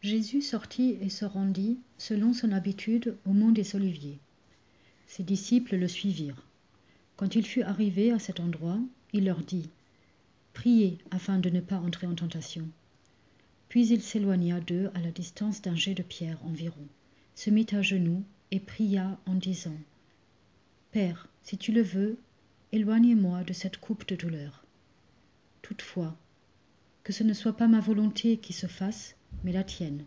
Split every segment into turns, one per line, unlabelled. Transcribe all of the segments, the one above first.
Jésus sortit et se rendit, selon son habitude, au mont des Oliviers. Ses disciples le suivirent. Quand il fut arrivé à cet endroit, il leur dit « Priez afin de ne pas entrer en tentation. » Puis il s'éloigna d'eux à la distance d'un jet de pierre environ, se mit à genoux et pria en disant « Père, si tu le veux, éloigne-moi de cette coupe de douleur. Toutefois, que ce ne soit pas ma volonté qui se fasse, mais la tienne. »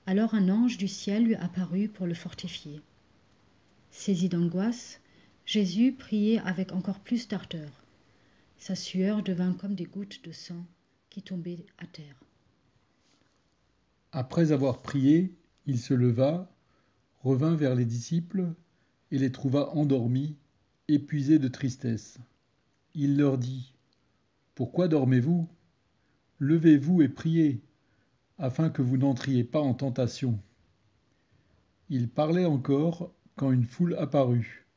Alors un ange du ciel lui apparut pour le fortifier. Saisi d'angoisse, Jésus priait avec encore plus d'ardeur. Sa sueur devint comme des gouttes de sang qui tombaient à terre.
Après avoir prié, il se leva, revint vers les disciples et les trouva endormis, épuisés de tristesse. Il leur dit : « Pourquoi dormez-vous ? Levez-vous et priez, afin que vous n'entriez pas en tentation. » Il parlait encore quand une foule apparut.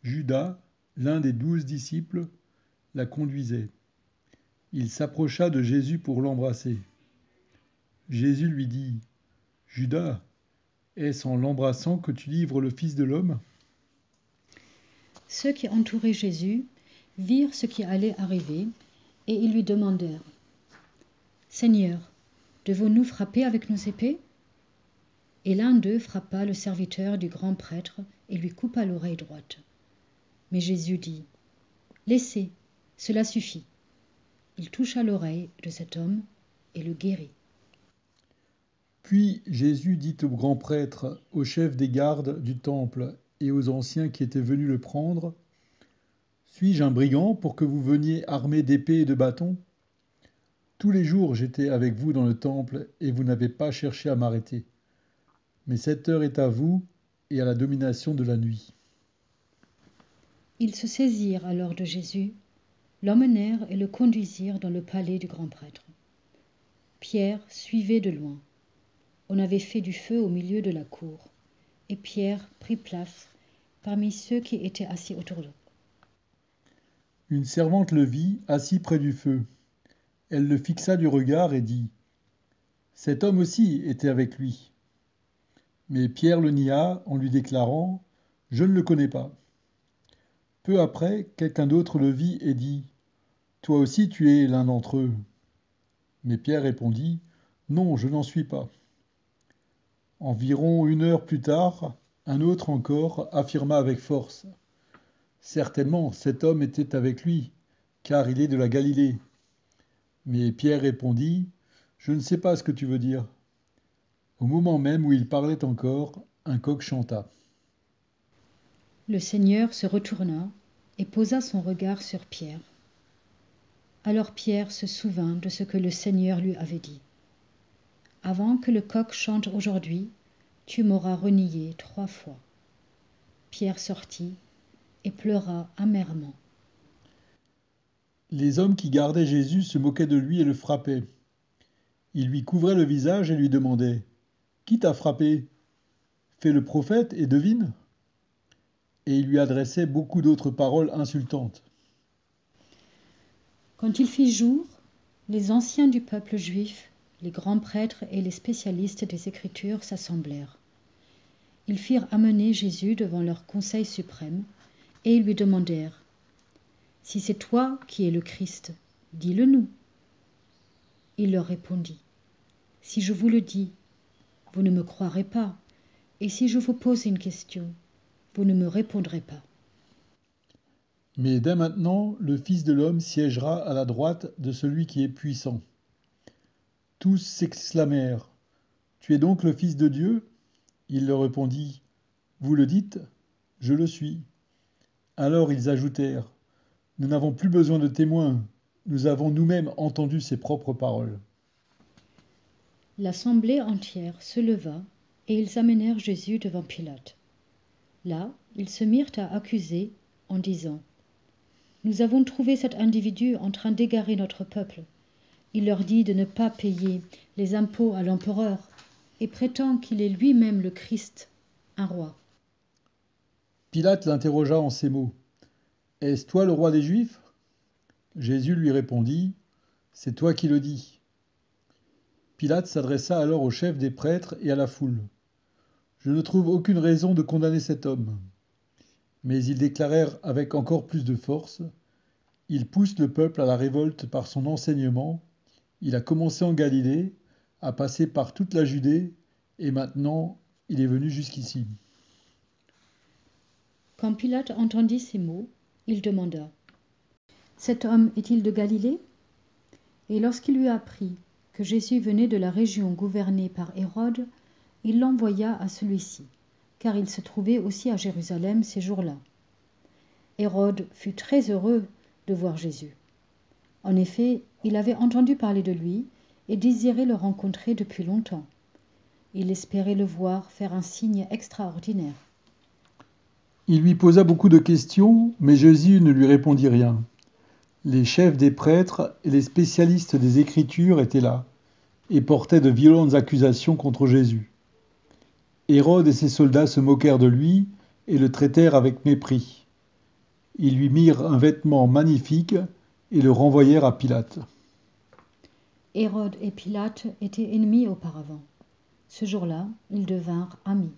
Judas, l'un des 12 disciples, la conduisait. Il s'approcha de Jésus pour l'embrasser. Jésus lui dit : « Judas, est-ce en l'embrassant que tu livres le Fils de l'homme ? »
Ceux qui entouraient Jésus virent ce qui allait arriver et ils lui demandèrent : « Seigneur, devons-nous frapper avec nos épées ?» Et l'un d'eux frappa le serviteur du grand prêtre et lui coupa l'oreille droite. Mais Jésus dit : « Laissez, cela suffit. » Il toucha l'oreille de cet homme et le guérit.
Puis Jésus dit au grand prêtre, au chef des gardes du temple et aux anciens qui étaient venus le prendre : « Suis-je un brigand pour que vous veniez armés d'épées et de bâtons ? Tous les jours j'étais avec vous dans le temple et vous n'avez pas cherché à m'arrêter. Mais cette heure est à vous et à la domination de la nuit. »
Ils se saisirent alors de Jésus, l'emmenèrent et le conduisirent dans le palais du grand prêtre. Pierre suivait de loin. On avait fait du feu au milieu de la cour, et Pierre prit place parmi ceux qui étaient assis autour d'eux.
Une servante le vit, assis près du feu. Elle le fixa du regard et dit : « Cet homme aussi était avec lui. » Mais Pierre le nia en lui déclarant : « Je ne le connais pas. » Peu après, quelqu'un d'autre le vit et dit : « Toi aussi tu es l'un d'entre eux. » Mais Pierre répondit : « Non, je n'en suis pas. » Environ 1 heure plus tard, un autre encore affirma avec force : « Certainement, cet homme était avec lui, car il est de la Galilée. » Mais Pierre répondit : « Je ne sais pas ce que tu veux dire. » Au moment même où il parlait encore, un coq chanta.
Le Seigneur se retourna et posa son regard sur Pierre. Alors Pierre se souvint de ce que le Seigneur lui avait dit : « Avant que le coq chante aujourd'hui, tu m'auras renié 3 fois. » Pierre sortit et pleura amèrement.
Les hommes qui gardaient Jésus se moquaient de lui et le frappaient. Ils lui couvraient le visage et lui demandaient : « Qui t'a frappé ? Fais le prophète et devine. » Et ils lui adressaient beaucoup d'autres paroles insultantes.
Quand il fit jour, les anciens du peuple juif, les grands prêtres et les spécialistes des Écritures s'assemblèrent. Ils firent amener Jésus devant leur conseil suprême et ils lui demandèrent : « Si c'est toi qui es le Christ, dis-le-nous. » Il leur répondit : « Si je vous le dis, vous ne me croirez pas, et si je vous pose une question, vous ne me répondrez pas. »
Mais dès maintenant, le Fils de l'homme siégera à la droite de celui qui est puissant. Tous s'exclamèrent : « Tu es donc le Fils de Dieu ? » Il leur répondit : « Vous le dites, je le suis. » Alors ils ajoutèrent : « Nous n'avons plus besoin de témoins, nous avons nous-mêmes entendu ses propres paroles. »
L'assemblée entière se leva et ils amenèrent Jésus devant Pilate. Là, ils se mirent à accuser en disant : « Nous avons trouvé cet individu en train d'égarer notre peuple. Il leur dit de ne pas payer les impôts à l'empereur et prétend qu'il est lui-même le Christ, un roi. »
Pilate l'interrogea en ces mots : « Est-ce toi le roi des Juifs ? » Jésus lui répondit : « C'est toi qui le dis. » Pilate s'adressa alors au chef des prêtres et à la foule. « Je ne trouve aucune raison de condamner cet homme. » Mais ils déclarèrent avec encore plus de force. « Il pousse le peuple à la révolte par son enseignement. Il a commencé en Galilée, a passé par toute la Judée, et maintenant il est venu jusqu'ici. »
Quand Pilate entendit ces mots, il demanda : « Cet homme est-il de Galilée ? » Et lorsqu'il eut appris que Jésus venait de la région gouvernée par Hérode, il l'envoya à celui-ci, car il se trouvait aussi à Jérusalem ces jours-là. Hérode fut très heureux de voir Jésus. En effet, il avait entendu parler de lui et désirait le rencontrer depuis longtemps. Il espérait le voir faire un signe extraordinaire.
Il lui posa beaucoup de questions, mais Jésus ne lui répondit rien. Les chefs des prêtres et les spécialistes des Écritures étaient là et portaient de violentes accusations contre Jésus. Hérode et ses soldats se moquèrent de lui et le traitèrent avec mépris. Ils lui mirent un vêtement magnifique et le renvoyèrent à Pilate.
Hérode et Pilate étaient ennemis auparavant. Ce jour-là, ils devinrent amis.